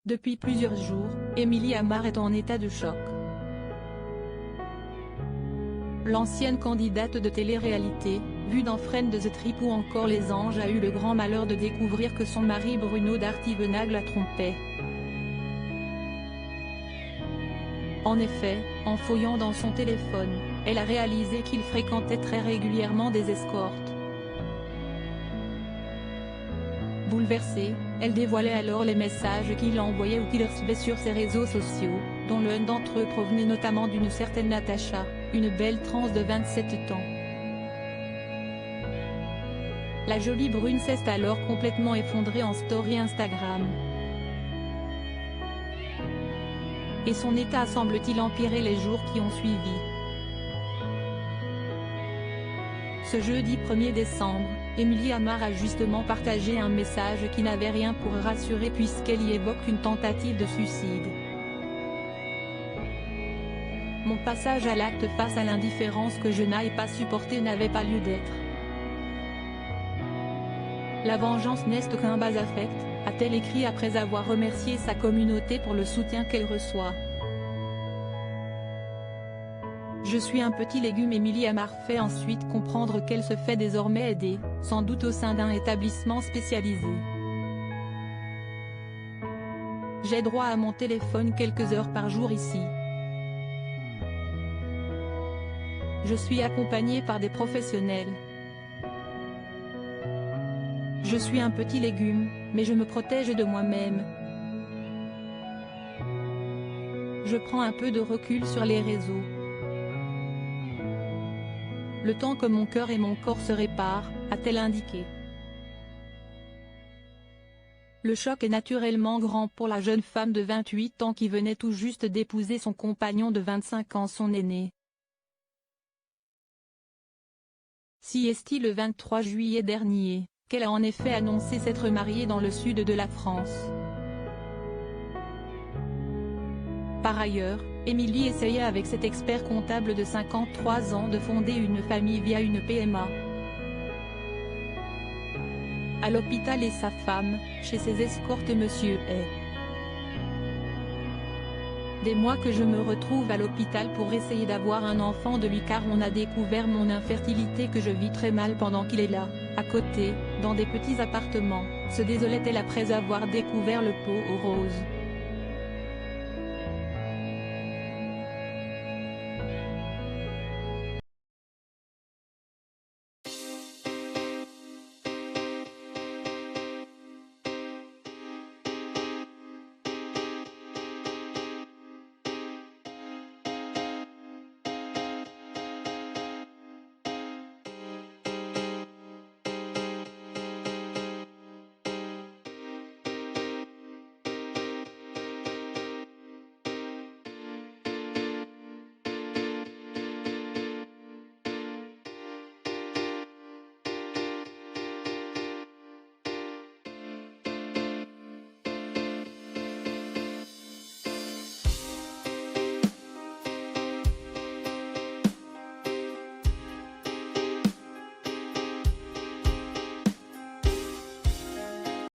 Depuis plusieurs jours, Émilie Amar est en état de choc. L'ancienne candidate de télé-réalité, vue dans Friend the Trip ou encore Les Anges, a eu le grand malheur de découvrir que son mari Bruno Darty-Venagle la trompait. En effet, en fouillant dans son téléphone, elle a réalisé qu'il fréquentait très régulièrement des escortes. Bouleversée, elle dévoilait alors les messages qu'il envoyait ou qu'il recevait sur ses réseaux sociaux, dont l'un d'entre eux provenait notamment d'une certaine Natacha, une belle trans de 27 ans. La jolie brune s'est alors complètement effondrée en story Instagram. Et son état semble-t-il empirer les jours qui ont suivi. Ce jeudi 1er décembre, Émilie Amar a justement partagé un message qui n'avait rien pour rassurer puisqu'elle y évoque une tentative de suicide. Mon passage à l'acte face à l'indifférence que je n'aille pas supporter n'avait pas lieu d'être. La vengeance n'est qu'un bas affect, a-t-elle écrit après avoir remercié sa communauté pour le soutien qu'elle reçoit. Je suis un petit légume. Émilie Amar fait ensuite comprendre qu'elle se fait désormais aider, sans doute au sein d'un établissement spécialisé. J'ai droit à mon téléphone quelques heures par jour ici. Je suis accompagnée par des professionnels. Je suis un petit légume, mais je me protège de moi-même. Je prends un peu de recul sur les réseaux. Le temps que mon cœur et mon corps se réparent, a-t-elle indiqué. Le choc est naturellement grand pour la jeune femme de 28 ans qui venait tout juste d'épouser son compagnon de 25 ans, son aîné. Si est-il le 23 juillet dernier, qu'elle a en effet annoncé s'être mariée dans le sud de la France. Par ailleurs, Émilie essayait avec cet expert comptable de 53 ans de fonder une famille via une PMA. À l'hôpital et sa femme, chez ses escortes Monsieur est. Des mois que je me retrouve à l'hôpital pour essayer d'avoir un enfant de lui car on a découvert mon infertilité que je vis très mal pendant qu'il est là, à côté, dans des petits appartements, se désolait-elle après avoir découvert le pot aux roses.